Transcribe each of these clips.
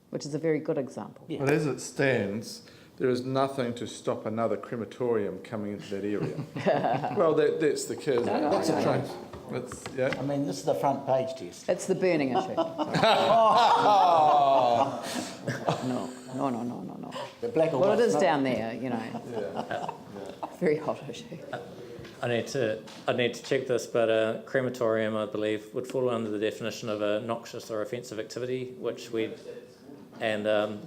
which is a very good example. Yeah. But as it stands, there is nothing to stop another crematorium coming into that area. Well, that's the case. That's a truth. It's, yeah. I mean, this is the front page test. It's the burning issue. No. The black or Well, white it is smoke. down there, you know. Yeah. Very hot issue. I need to check this, but a crematorium, I believe, would fall under the definition of a noxious or offensive activity, which and a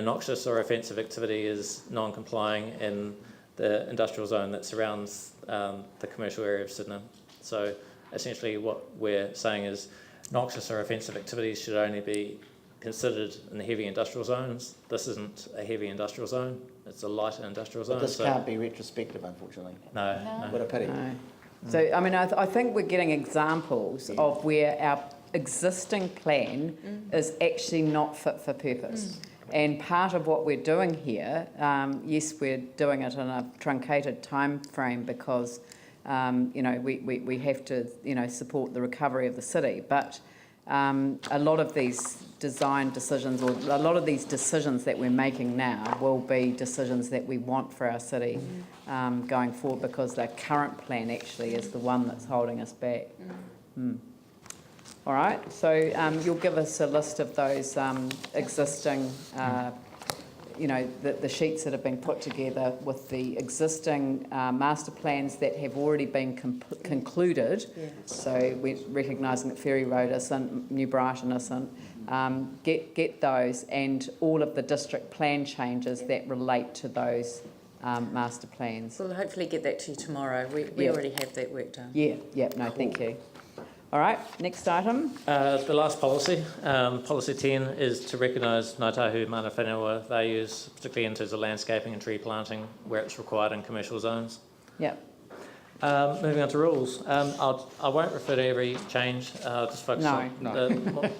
noxious or offensive activity is non-complying in the industrial zone that surrounds the commercial area of Sydenham. So essentially what we're saying is noxious or offensive activities should only be considered in the heavy industrial zones. This isn't a heavy industrial zone, it's a lighter industrial zone. But this can't be retrospective, unfortunately. No. What a pity. No. So, I mean, I think we're getting examples of where our existing plan is actually not fit for purpose. And part of what we're doing here, yes, we're doing it in a truncated time frame because, you know, we have to, you know, support the recovery of the city. But a lot of these design decisions, or a lot of these decisions that we're making now will be decisions that we want for our city going forward, because the current plan actually is the one that's holding us back. All right, so you'll give us a list of those existing, you know, the sheets that have been put together with the existing master plans that have already been concluded. Yeah. So we're recognising that Ferry Road isn't, New Brighton isn't. Get those and all of the district plan changes that relate to those master plans. We'll hopefully get that to you tomorrow. We already have that work done. Yeah, no, thank you. All right, next item. The last policy, policy 10, is to recognise Ngāi Tahu mana whenua values, particularly in terms of landscaping and tree planting where it's required in commercial zones. Yep. Moving on to rules. I won't refer to every change, I'll just focus on the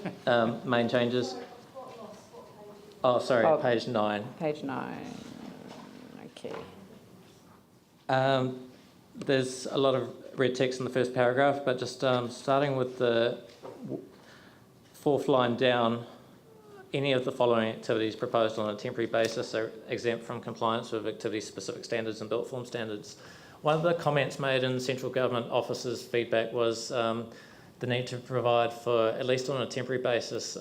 main changes. Oh, sorry, page 9. Page 9, okay. There's a lot of red text in the first paragraph, but just starting with the fourth line down, any of the following activities proposed on a temporary basis are exempt from compliance with activity-specific standards and built form standards. One of the comments made in central government office's feedback was the need to provide for, at least on a temporary basis,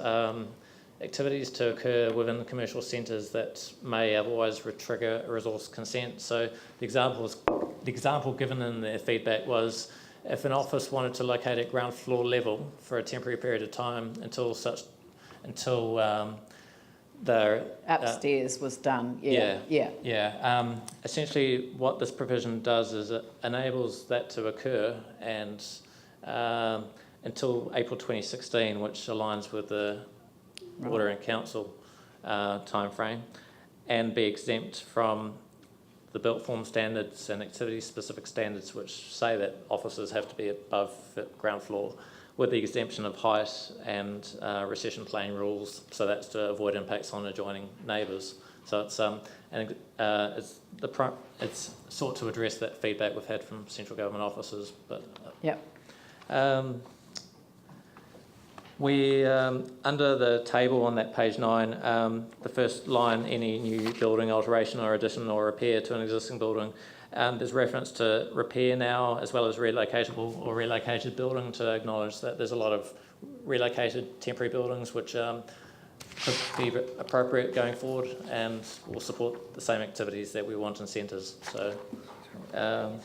activities to occur within the commercial centres that may otherwise trigger a resource consent. So the example given in their feedback was if an office wanted to locate at ground floor level for a temporary period of time until the upstairs was done. Essentially what this provision does is it enables that to occur and until April 2016, which aligns with the Order and Council time frame, and be exempt from the built form standards and activity specific standards which say that offices have to be above ground floor, with the exemption of height and recession plane rules. So that's to avoid impacts on adjoining neighbours. So it's sought to address that feedback we've had from central government offices. But we under the table on that page 9, the first line, any new building alteration or addition or repair to an existing building, there's reference to repair now as well as relocatable or relocated building, to acknowledge that there's a lot of relocated temporary buildings which could be appropriate going forward and will support the same activities that we want in centres. So I'm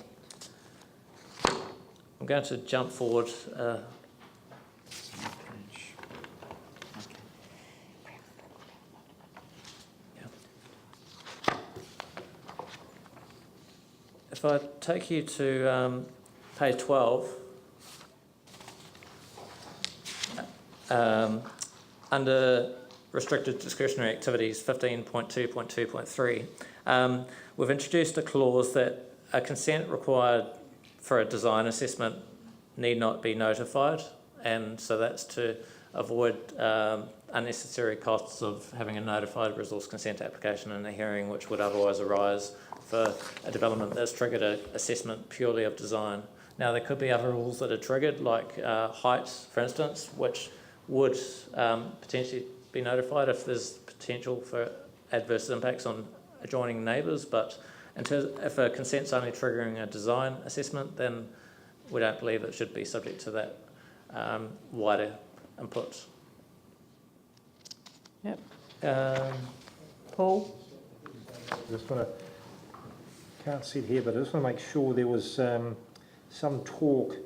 going to jump forward. If I take you to page 12, under restricted discretionary activities 15.2.2.3, we've introduced a clause that a consent required for a design assessment need not be notified, and so that's to avoid unnecessary costs of having a notified resource consent application in a hearing which would otherwise arise for a development that's triggered an assessment purely of design. Now there could be other rules that are triggered, like height, for instance, which would potentially be notified if there's potential for adverse impacts on adjoining neighbours, but if a consent's only triggering a design assessment, then we don't believe it should be subject to that wider input. Yep. Paul? Can't see it here, but I just want to make sure there was some talk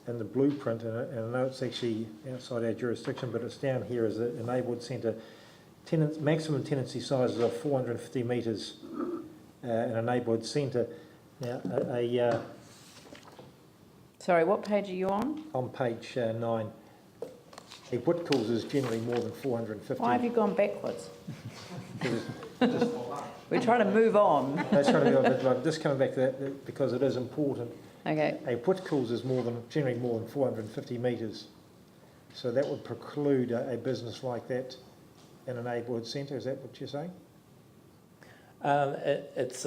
in the blueprint, and I know it's actually outside our jurisdiction, but it's down here as a neighbourhood centre. Maximum tenancy sizes of 450 metres in a neighbourhood centre. Now, Sorry, what page are you on? on page 9, a Whitcoulls is generally more than 450. Why have you gone backwards? We're trying to move on. That's trying to be on, but I'm just coming back to that because it is important. Okay. A Whitcoulls is generally more than 450 metres, so that would preclude a business like that in a neighbourhood centre. Is that what you're saying? It's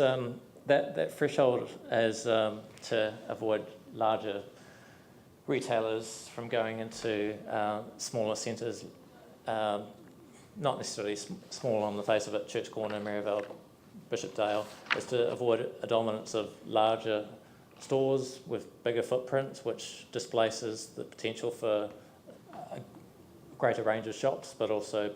that threshold is to avoid larger retailers from going into smaller centres, not necessarily small on the face of it, Church Corner, Maryvale, Bishopdale, is to avoid a dominance of larger stores with bigger footprints, which displaces the potential for a greater range of shops, but also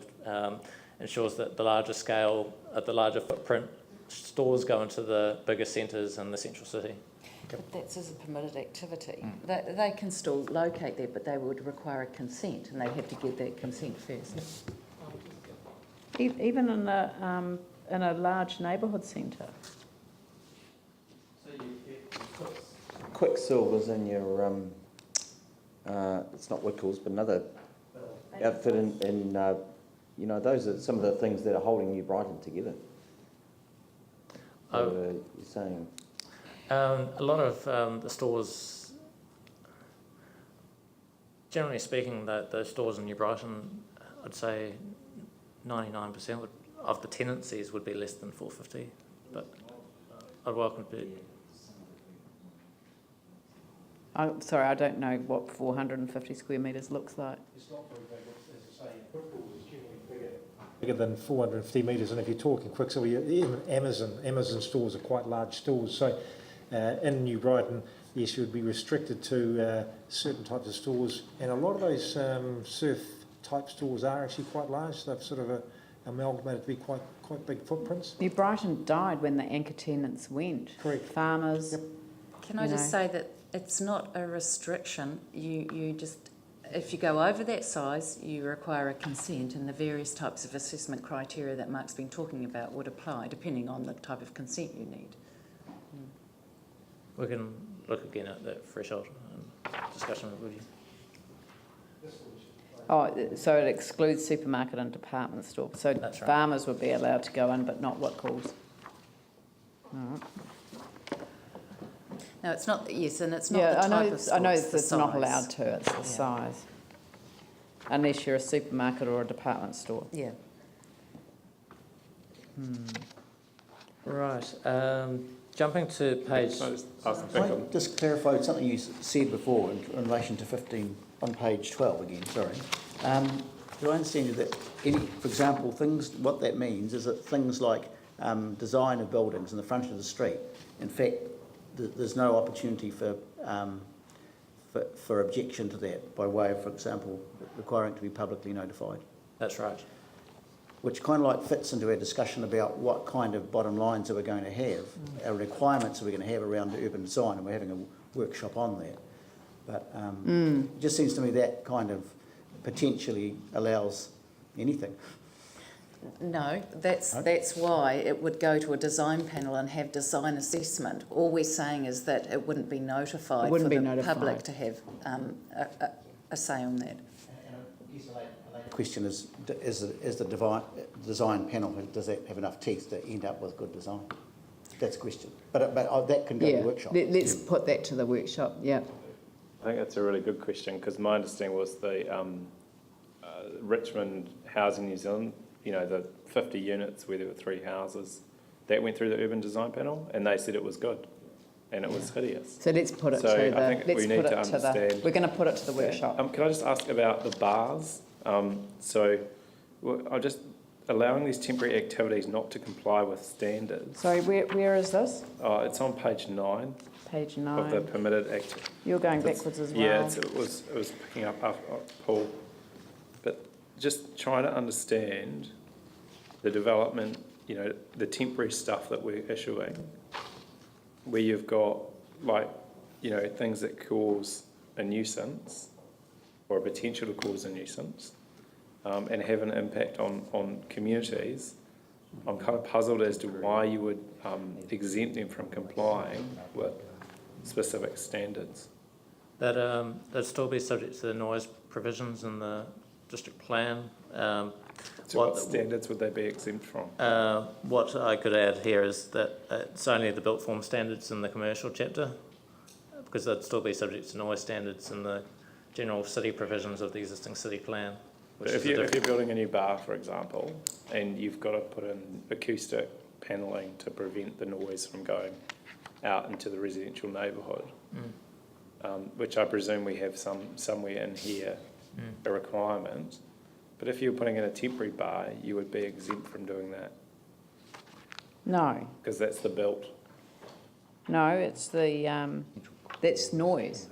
ensures that the larger scale, the larger footprint stores go into the bigger centres in the central city. But that's as a permitted activity. They can still locate there, but they would require a consent, and they'd have to get that consent first. Even in a large neighbourhood centre. Quicksilver's in your, it's not Whitcoulls, but another outfit in those are some of the things that are holding New Brighton together. So, you're saying? A lot of the stores, generally speaking, those stores in New Brighton, I'd say 99% of the tenancies would be less than 450, but I'd welcome to. I'm sorry, I don't know what 450 square metres looks like. It's not very big. As I say, Whitcoulls is generally bigger than 450 metres, and if you're talking Quicksilver, even Amazon stores are quite large stores. So in New Brighton, yes, you would be restricted to certain types of stores, and a lot of those surf type stores are actually quite large. They've sort of amalgamated to be quite big footprints. New Brighton died when the anchor tenants went. Correct. Farmers. Yep. Can I just say that it's not a restriction. You just, if you go over that size, you require a consent, and the various types of assessment criteria that Mark's been talking about would apply, depending on the type of consent you need. We can look again at that threshold and discussion with you. Oh, so it excludes supermarket and department store. So That's right. farmers would be allowed to go in, but not Whitcoulls. All right. No, it's not. Yes, and it's not Yeah, the type of store. I know it's the it's not size. allowed to. It's the size, unless you're a supermarket or a department store. Yeah. Right. Jumping to page. Can I just clarify something you said before in relation to 15 on page 12 again, sorry. Do I understand you that for example, what that means is that things like design of buildings in the front of the street, in fact, there's no opportunity for objection to that by way of, for example, requiring it to be publicly notified? That's right. Which kind of like fits into our discussion about what kind of bottom lines are we going to have, our requirements are we going to have around urban design, and we're having a workshop on that. But it just seems to me that kind of potentially allows anything. No, that's why it would go to a design panel and have design assessment. All we're saying is that it wouldn't be notified for the public to have a say on that. The question is the design panel, does that have enough teeth to end up with good design? That's a question. But that can go to the workshop. Let's put that to the workshop, yeah. I think that's a really good question, because my understanding was the Richmond Housing New Zealand, the 50 units where there were 3 houses, that went through the urban design panel, and they said it was good, and it was hideous. So let's put it So to the. I think we need to understand. We're going to put it to the workshop. Can I just ask about the bars? So Well, I'll just allowing these temporary activities not to comply with standards. Sorry, where is this? Oh, it's on page 9 Page of the 9. permitted activity. You're going backwards as well. Yeah, it was picking up Paul, but just trying to understand the development. You know, the temporary stuff that we're issuing, where you've got like, you know, things that cause a nuisance or a potential to cause a nuisance, and have an impact on communities. I'm kind of puzzled as to why you would exempt them from complying with specific standards. That'd still be subject to the noise provisions in the district plan. So what standards would they be exempt from? What I could add here is that it's only the built form standards in the commercial chapter, because they'd still be subject to noise standards in the general city provisions of the existing city plan. If you're building a new bar, for example, and you've got to put in acoustic panelling to prevent the noise from going out into the residential neighbourhood, which I presume we have somewhere in here, a requirement. But if you're putting in a temporary bar, you would be exempt from doing that, No, because that's the built. no, it's the, that's noise.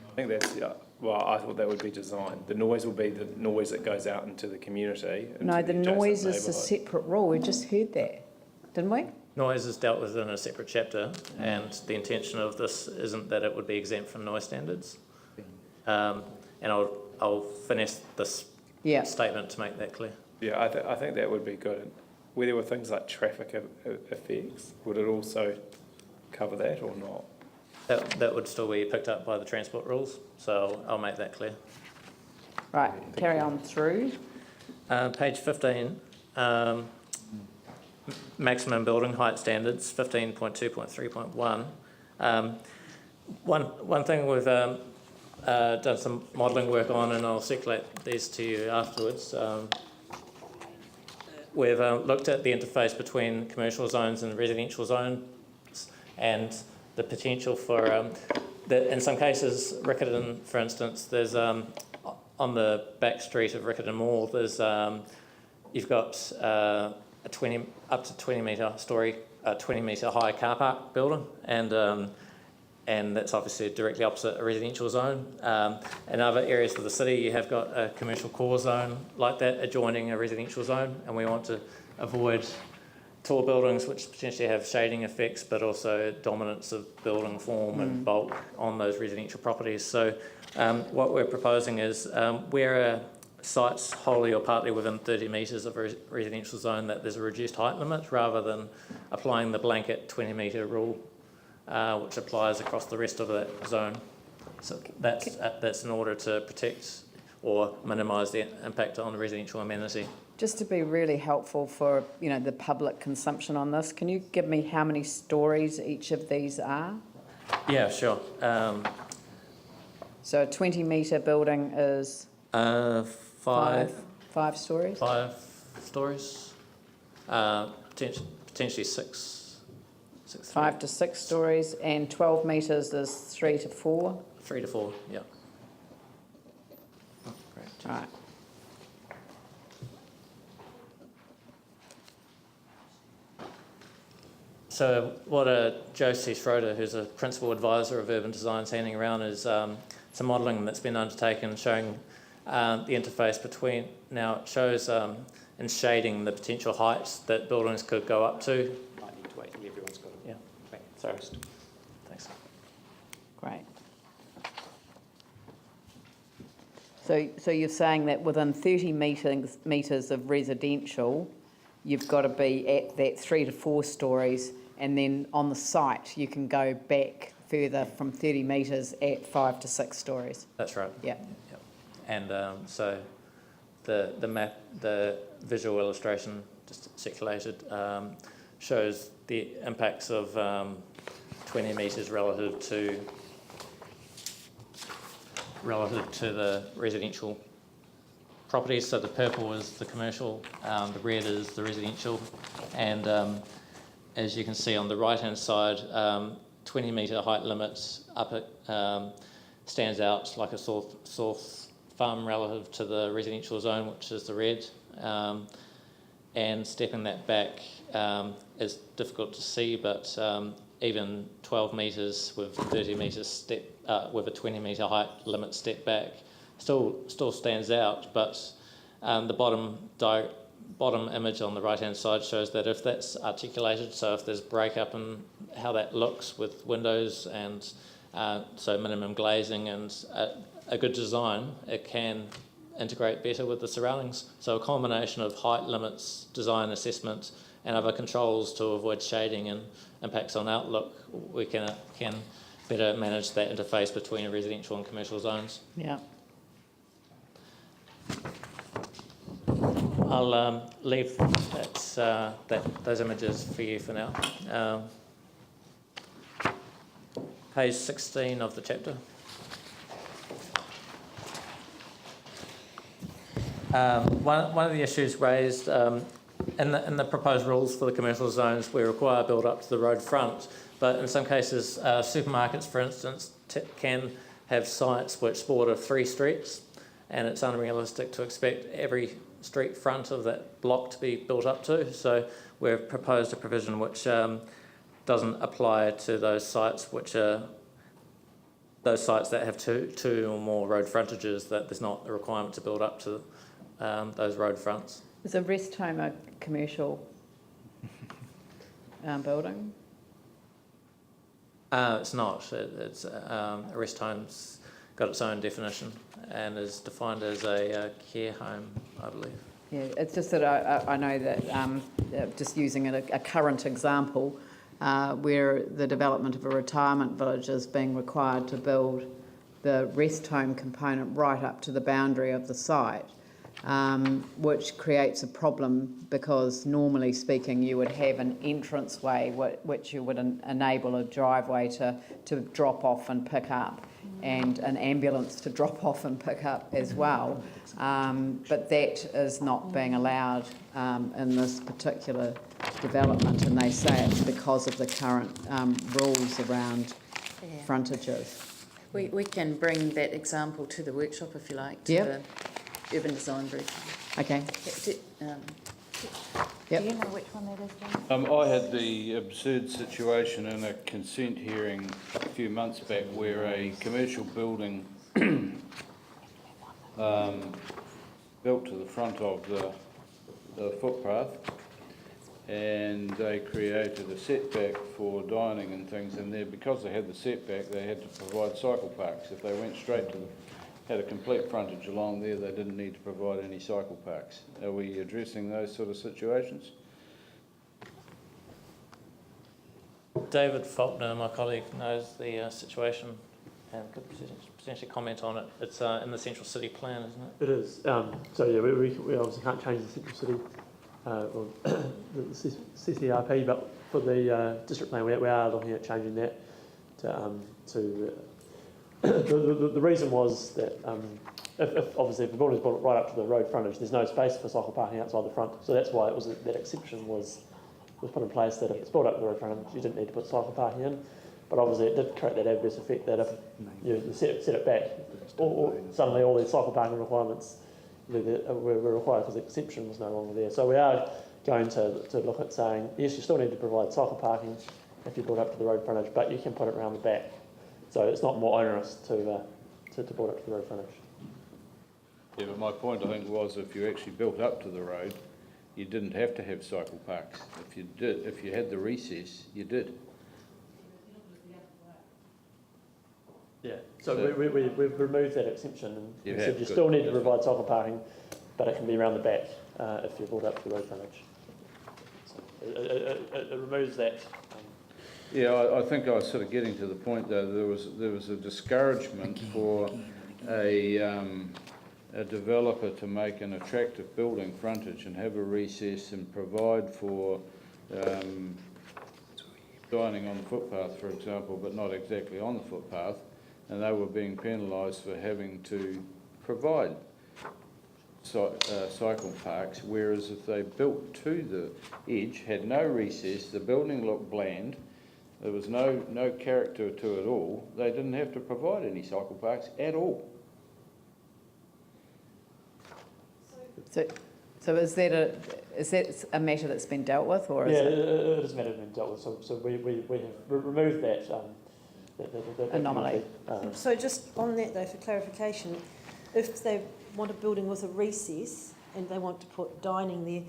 I think that's, well, I thought that would be design. The noise will be the noise that goes out into the community. No, the adjacent noise is a neighbourhood. separate rule. We just heard that, didn't we? Noise is dealt with in a separate chapter, and the intention of this isn't that it would be exempt from noise standards. And I'll finesse this Yeah. statement to make that clear. Yeah, I think that would be good. Where there were things like traffic effects, would it also cover that or not? That would still be picked up by the transport rules, so I'll make that clear. Right, carry on through. Page 15, maximum building height standards, 15.2.3.1. One thing we've done some modelling work on, and I'll circulate these to you afterwards. We've looked at the interface between commercial zones and residential zones, and the potential for, in some cases, Riccarton, for instance, there's on the back street of Riccarton Mall, there's you've got up to 20 metre high car park building, and that's obviously directly opposite a residential zone. In other areas of the city, you have got a commercial core zone like that adjoining a residential zone, and we want to avoid tall buildings which potentially have shading effects, but also dominance of building form and bulk on those residential properties. So what we're proposing is where a site's wholly or partly within 30 metres of a residential zone, that there's a reduced height limit rather than applying the blanket 20 metre rule, which applies across the rest of that zone. So that's in order to protect or minimise the impact on the residential amenity. Just to be really helpful for, you know, the public consumption on this, can you give me how many stories each of these are? Yeah, sure. So a 20 metre building is Five stories? 5 stories, potentially six 5 to 6 stories, and 12 metres is 3 to 4? 3 to 4, yeah. Oh, great. Right. So what Josie Schroeder, who's a principal advisor of urban design, is handing around is some modelling that's been undertaken showing the interface between, now it shows in shading the potential heights that buildings could go up to. I need to wait till everyone's got it. Yeah, sorry. Thanks. Great. So you're saying that within 30 metres of residential, you've got to be at that 3 to 4 stories, and then on the site you can go back further from 30 metres at 5 to 6 stories. That's right. Yeah. Yep. And so the visual illustration just circulated shows the impacts of 20 metres relative to the residential properties. So the purple is the commercial, the red is the residential, and as you can see on the right hand side, 20 metre height limits up at stands out like a sore farm relative to the residential zone, which is the red, and stepping that back is difficult to see, but even 12 metres with 30 metres step, with a 20 metre height limit step back still stands out, but the bottom image on the right hand side shows that if that's articulated, so if there's breakup in how that looks with windows and so minimum glazing and a good design, it can integrate better with the surroundings. So a combination of height limits, design assessment and other controls to avoid shading and impacts on outlook, we can better manage that interface between residential and commercial zones. Yeah. I'll leave those images for you for now. Page 16 of the chapter. One of the issues raised in the proposed rules for the commercial zones, we require build up to the road front, but in some cases, supermarkets, for instance, can have sites which border 3 streets, and it's unrealistic to expect every street front of that block to be built up to. So we've proposed a provision which doesn't apply to those sites that have two or more road frontages, that there's not a requirement to build up to those road fronts. Is a rest home a commercial building? It's not. It's a rest home's got its own definition and is defined as a care home, I believe. Yeah, it's just that I know that just using a current example, where the development of a retirement village is being required to build the rest home component right up to the boundary of the site, which creates a problem because normally speaking you would have an entranceway which you would enable a driveway to drop off and pick up, and an ambulance to drop off and pick up as well. But that is not being allowed in this particular development, and they say it's because of the current rules around frontages. We can bring that example to the workshop if you like, to Yep. the urban design brief. Okay. Do you know which one that is, John? I had the absurd situation in a consent hearing a few months back where a commercial building built to the front of the footpath, and they created a setback for dining and things in there. Because they had the setback, they had to provide cycle parks. If they went straight to had a complete frontage along there, they didn't need to provide any cycle parks. Are we addressing those sort of situations? David Faulkner, my colleague, knows the situation and could potentially comment on it. It's in the Central City Plan, isn't it? It is. So yeah, we obviously can't change the Central City or the CCRP, but for the district plan, we are looking at changing that to the reason was that if obviously if the building's built right up to the road frontage, there's no space for cycle parking outside the front. So that's why it was that exception was put in place, that if it's built up to the road frontage, you didn't need to put cycle parking in. But obviously it did create that adverse effect that if you set it back, suddenly all these cycle parking requirements were required because the exception was no longer there. So we are going to look at saying, yes, you still need to provide cycle parking if you build up to the road frontage, but you can put it around the back. So it's not more onerous to build up to the road frontage. Yeah, but my point, I think, was if you actually built up to the road, you didn't have to have cycle parks. If you had the recess, you did. Yeah. So we've removed that exception and You said have, you good. still need to provide cycle parking, but it can be around the back if you build up to the road frontage. So it removes that. Yeah, I think I was sort of getting to the point though. There was a discouragement for a developer to make an attractive building frontage and have a recess and provide for dining on the footpath, for example, but not exactly on the footpath, and they were being penalised for having to provide cycle parks, whereas if they built to the edge, had no recess, the building looked bland, there was no character to it all, they didn't have to provide any cycle parks at all. So is that a matter that's been dealt with, or is Yeah, it it is a matter that's been dealt with. So we have removed that anomaly? So just on that though, for clarification, if they want a building with a recess and they want to put dining there,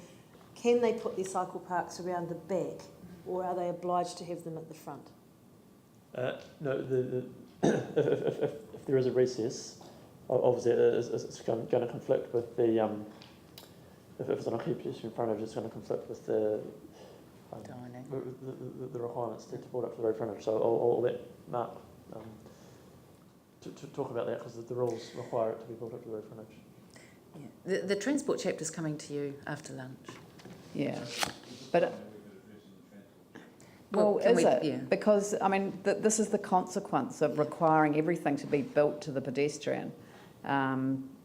can they put their cycle parks around the back, or are they obliged to have them at the front? No, if there is a recess, obviously it's going to conflict with the if it's on a key pedestrian frontage, it's going to conflict with the requirements to build up to the road frontage. So I'll let Mark to talk about that, because the rules require it to be built up to the road frontage. Yeah. The transport chapter is coming to you after lunch. Yeah, but Well, is it? Yeah. Because I mean, this is the consequence of requiring everything to be built to the pedestrian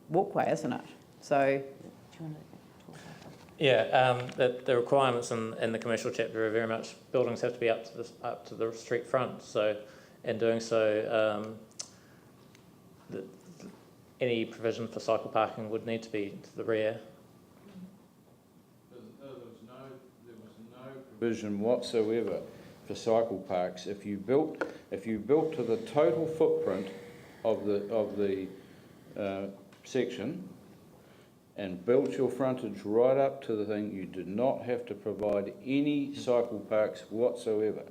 walkway, isn't it? So. Do you want to talk about that? Yeah, the requirements in the commercial chapter are very much buildings have to be up to the street front. So, in doing so, any provision for cycle parking would need to be to the rear. There was no provision whatsoever for cycle parks. If you built to the total footprint of the section and built your frontage right up to the thing, you did not have to provide any cycle parks whatsoever.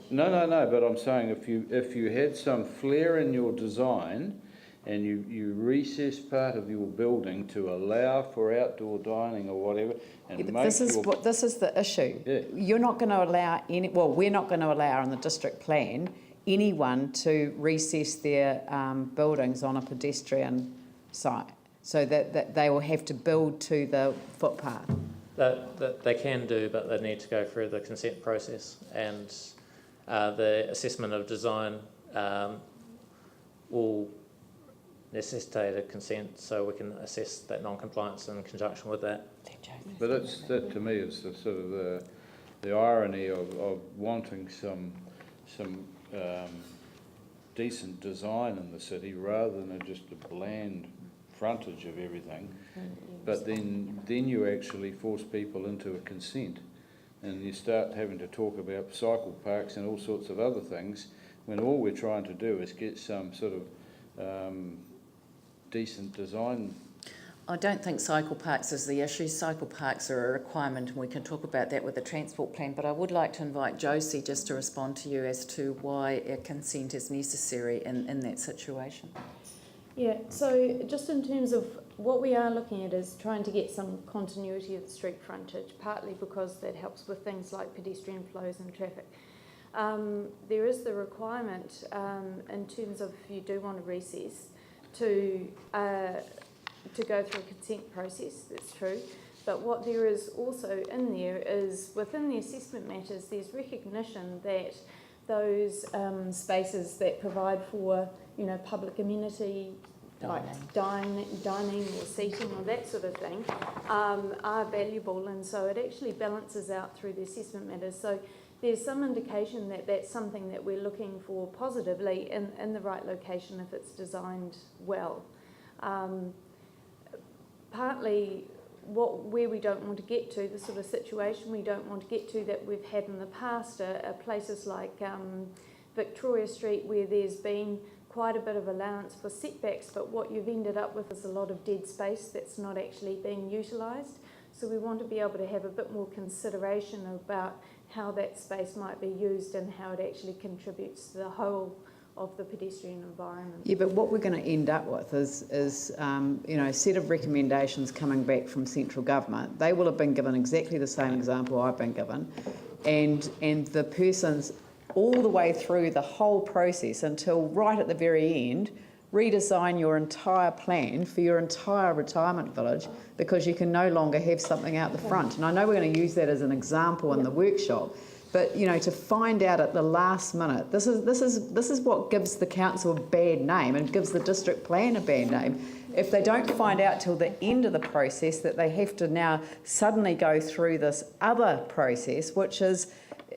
No, but I'm saying if you had some flair in your design and you recess part of your building to allow for outdoor dining or whatever, and make this is the issue. Yeah. You're not going to allow we're not going to allow in the district plan anyone to recess their buildings on a pedestrian site, so that they will have to build to the footpath. That they can do, but they need to go through the consent process, and the assessment of design will necessitate a consent, so we can assess that non-compliance in conjunction with that. But that to me is the sort of the irony of wanting some decent design in the city rather than just a bland frontage of everything. But then you actually force people into a consent, and you start having to talk about cycle parks and all sorts of other things, when all we're trying to do is get some sort of decent design. I don't think cycle parks is the issue. Cycle parks are a requirement, and we can talk about that with the transport plan, but I would like to invite Josie just to respond to you as to why a consent is necessary in that situation. Yeah, so just in terms of what we are looking at is trying to get some continuity of the street frontage, partly because that helps with things like pedestrian flows and traffic. There is the requirement in terms of if you do want to recess to go through a consent process, that's true. But what there is also in there is within the assessment matters, there's recognition that those spaces that provide for, public amenity, like dining or seating or that sort of thing, are valuable, and so it actually balances out through the assessment matters. So there's some indication that that's something that we're looking for positively in the right location if it's designed well. Partly where we don't want to get to, the sort of situation we don't want to get to that we've had in the past are places like Victoria Street, where there's been quite a bit of allowance for setbacks, but what you've ended up with is a lot of dead space that's not actually being utilised. So we want to be able to have a bit more consideration about how that space might be used and how it actually contributes to the whole of the pedestrian environment. Yeah, but what we're going to end up with is a set of recommendations coming back from central government. They will have been given exactly the same example I've been given, and the person's all the way through the whole process until right at the very end, redesign your entire plan for your entire retirement village, because you can no longer have something out the front. And I know we're going to use that as an example in the workshop, but to find out at the last minute, this is what gives the council a bad name and gives the district plan a bad name. If they don't find out till the end of the process that they have to now suddenly go through this other process,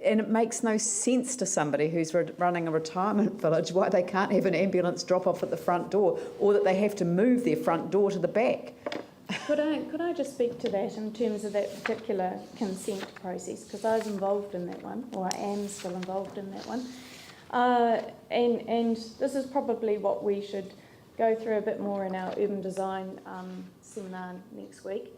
and it makes no sense to somebody who's running a retirement village why they can't have an ambulance drop off at the front door, or that they have to move their front door to the back. Could I just speak to that in terms of that particular consent process? Because I was involved in that one, or I am still involved in that one. And this is probably what we should go through a bit more in our urban design seminar next week.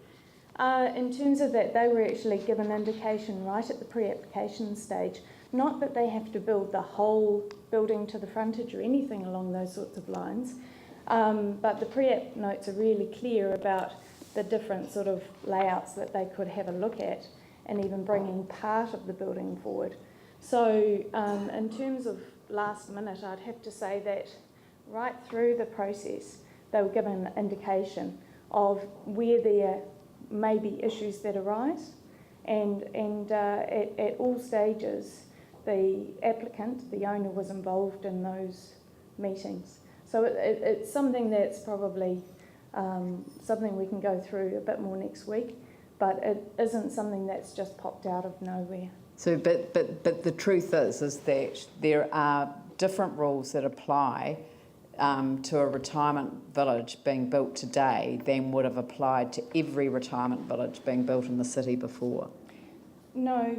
In terms of that, they were actually given indication right at the pre-application stage, not that they have to build the whole building to the frontage or anything along those sorts of lines, but the pre-app notes are really clear about the different sort of layouts that they could have a look at, and even bringing part of the building forward. So in terms of last minute, I'd have to say that right through the process, they were given an indication of where there may be issues that arise, and at all stages, the applicant, the owner, was involved in those meetings. So it's something that's probably something we can go through a bit more next week, but it isn't something that's just popped out of nowhere. So, but the truth is that there are different rules that apply to a retirement village being built today than would have applied to every retirement village being built in the city before. No,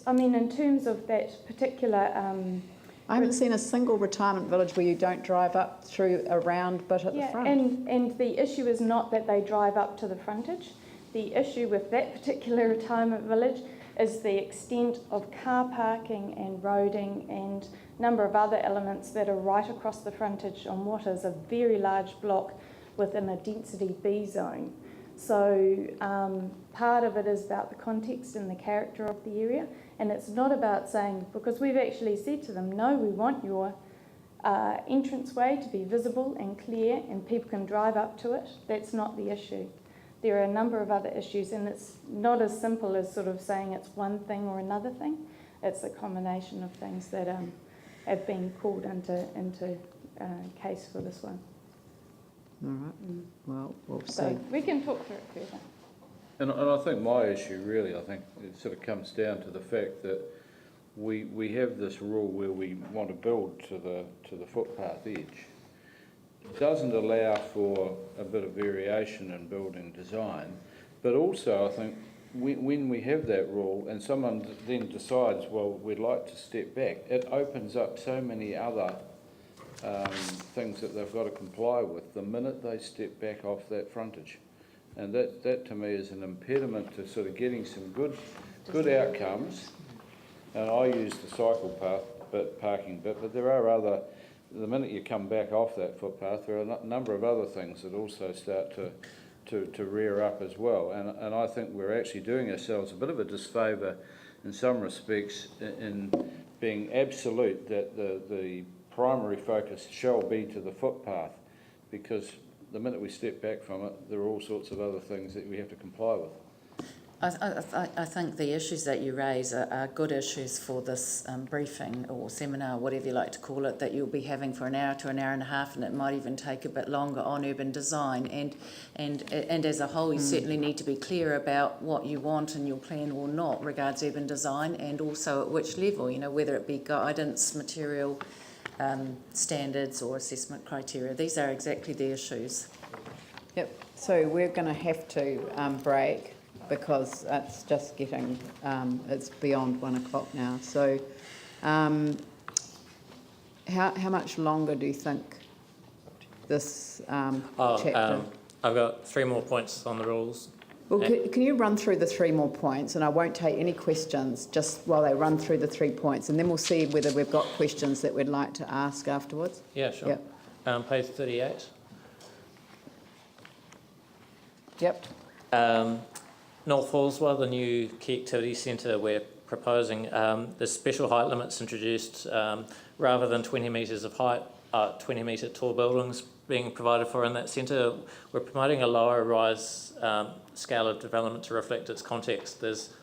in terms of that particular... I haven't seen a single retirement village where you don't drive up through a round bit at the front. And the issue is not that they drive up to the frontage. The issue with that particular retirement village is the extent of car parking and roading and a number of other elements that are right across the frontage on what is a very large block within a density B zone. So part of it is about the context and the character of the area, and it's not about saying, because we've actually said to them, no, we want your entranceway to be visible and clear and people can drive up to it. That's not the issue. There are a number of other issues, and it's not as simple as sort of saying it's one thing or another thing. It's a combination of things that have been called into case for this one. All right. Well, we'll see. So we can talk through it further. And I think my issue really, I think it sort of comes down to the fact that we have this rule where we want to build to the footpath edge. It doesn't allow for a bit of variation in building design, but also I think when we have that rule and someone then decides, well, we'd like to step back, it opens up so many other things that they've got to comply with the minute they step back off that frontage. And that to me is an impediment to sort of getting some good outcomes. And I use the cycle path parking bit, but there are other, the minute you come back off that footpath, there are a number of other things that also start to rear up as well. And I think we're actually doing ourselves a bit of a disfavour in some respects in being absolute that the primary focus shall be to the footpath, because the minute we step back from it, there are all sorts of other things that we have to comply with. I think the issues that you raise are good issues for this briefing or seminar, whatever you like to call it, that you'll be having for an hour to an hour and a half, and it might even take a bit longer on urban design. And as a whole, you certainly need to be clear about what you want in your plan or not regards urban design, and also at which level, you know, whether it be guidance, material, standards or assessment criteria. These are exactly the issues. Yep. So we're going to have to break, because it's just getting, it's beyond 1 o'clock now. So how much longer do you think this chapter? I've got 3 more points on the rules. Well, can you run through the 3 more points, and I won't take any questions just while they run through the 3 points, and then we'll see whether we've got questions that we'd like to ask afterwards. Yeah, sure. Yep. Page 38. Yep. North Hallswell, the new key activity centre we're proposing, there's special height limits introduced. Rather than 20 metres of height, 20 metre tall buildings being provided for in that centre. We're promoting a lower rise scale of development to reflect its context. There's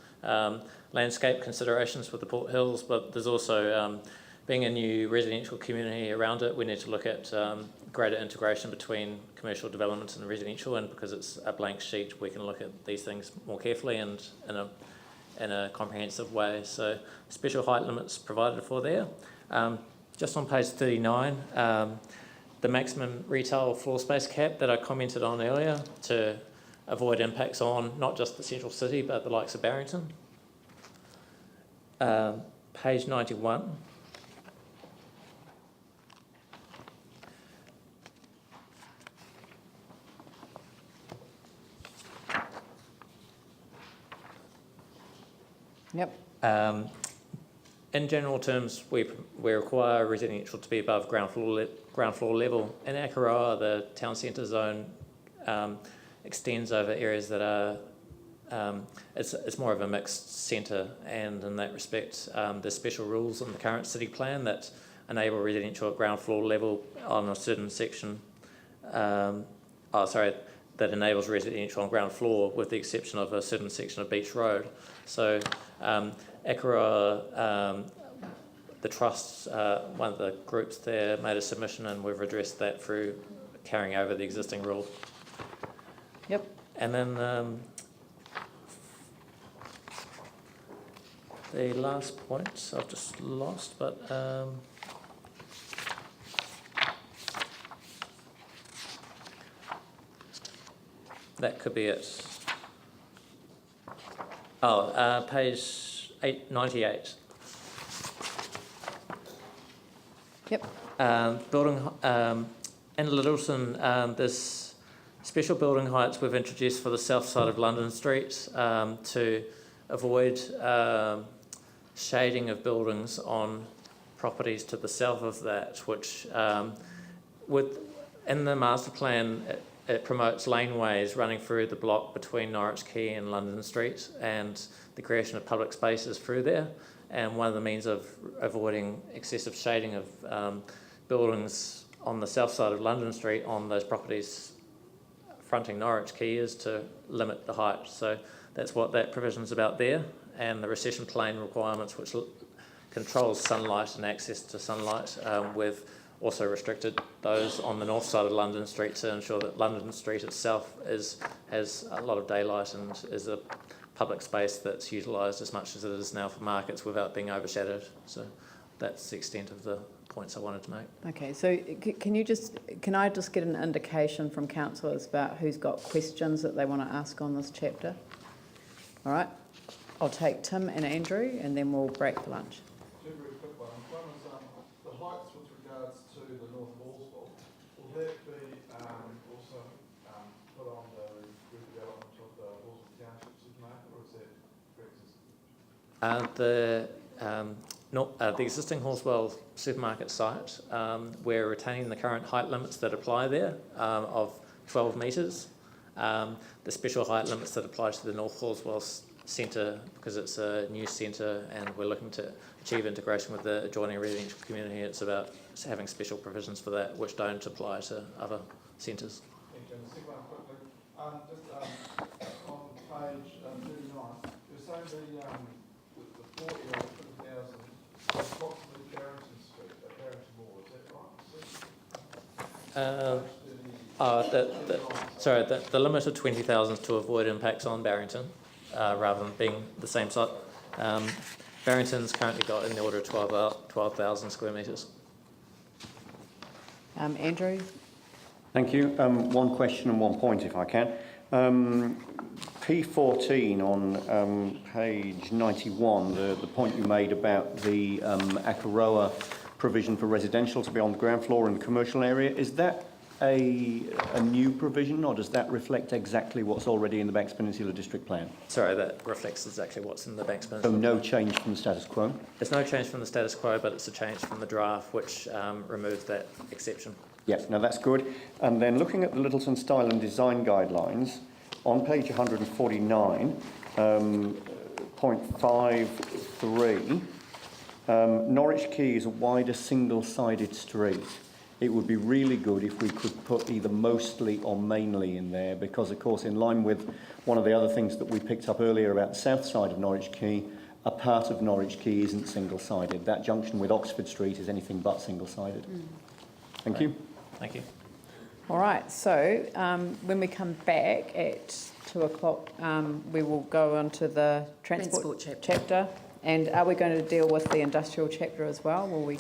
landscape considerations with the Port Hills, but there's also, being a new residential community around it, we need to look at greater integration between commercial development and residential, and because it's a blank sheet, we can look at these things more carefully and in a comprehensive way. So special height limits provided for there. Just on page 39, the maximum retail floor space cap that I commented on earlier to avoid impacts on not just the central city but the likes of Barrington. Page 91. Yep. In general terms, we require residential to be above ground floor level. In Akaroa, the town centre zone extends over areas that are it's more of a mixed centre, and in that respect, there's special rules in the current city plan that enable residential at ground floor level on a certain section. That enables residential on ground floor, with the exception of a certain section of Beach Road. So Akaroa, the trust, one of the groups there made a submission, and we've addressed that through carrying over the existing rule. Yep. And then the last point I've just lost, but that could be it. Page 98. Yep. Building in Littleton, there's special building heights we've introduced for the south side of London Street to avoid shading of buildings on properties to the south of that, which in the master plan it promotes laneways running through the block between Norwich Quay and London Street, and the creation of public spaces through there. And one of the means of avoiding excessive shading of buildings on the south side of London Street on those properties fronting Norwich Quay is to limit the height. So that's what that provision is about there. And the recession plane requirements, which controls sunlight and access to sunlight, we've also restricted those on the north side of London Street to ensure that London Street itself has a lot of daylight and is a public space that's utilised as much as it is now for markets without being overshadowed. So that's the extent of the points I wanted to make. Okay, so can I just get an indication from councillors about who's got questions that they want to ask on this chapter? All right, I'll take Tim and Andrew, and then we'll break for lunch. Two very quick ones. One is the heights with regards to the North Hallsville. Will that be also put on the redevelopment of the Hallsville Township supermarket, or is that pre-existing? The existing Horswell supermarket site, we're retaining the current height limits that apply there of 12 metres. The special height limits that apply to the North Horswell centre, because it's a new centre and we're looking to achieve integration with the adjoining residential community, it's about having special provisions for that which don't apply to other centres. Thank you. And the second one quickly, just on page 39, you're saying the 4 area, 50,000, approximately Barrington Street, Barrington Mall, is that right? The limit of 20,000 is to avoid impacts on Barrington, rather than being the same site. Barrington's currently got in the order of 12,000 square metres. Andrew? Thank you. One question and one point, if I can. P14 on page 91, the point you made about the Akaroa provision for residential to be on the ground floor in the commercial area, is that a new provision, or does that reflect exactly what's already in the Banks Peninsula District Plan? Sorry, that reflects exactly what's in the Banks Peninsula. So no change from the status quo? There's no change from the status quo, but it's a change from the draft, which removes that exception. Yes, now that's good. And then looking at the Littleton Style and Design Guidelines, on page 149, point 5.3, Norwich Quay is a wider single-sided street. It would be really good if we could put either mostly or mainly in there, because of course in line with one of the other things that we picked up earlier about the south side of Norwich Quay, a part of Norwich Quay isn't single-sided. That junction with Oxford Street is anything but single-sided. Thank you. Thank you. All right, so when we come back at 2 o'clock, we will go on to the transport chapter. And are we going to deal with the industrial chapter as well? Will we?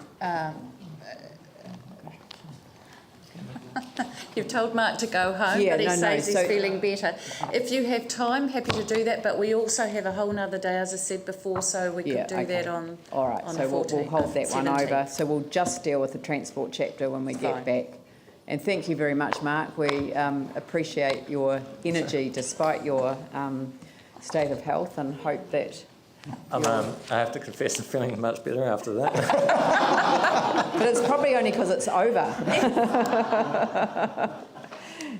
You've told Mark to go home, Yeah, but he no, no, says he's so- feeling better. If you have time, happy to do that, but we also have a whole nother day, as I said before, so we Yeah, could do okay. that on All right, on so the we'll 14th, hold that one 17th. over. So we'll just deal with the transport chapter when we get Fine. back. And thank you very much, Mark. We appreciate your energy despite your state of health, and hope that... I have to confess I'm feeling much better after that. But it's probably only because it's over.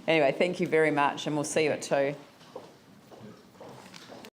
Anyway, thank you very much, and we'll see you at 2.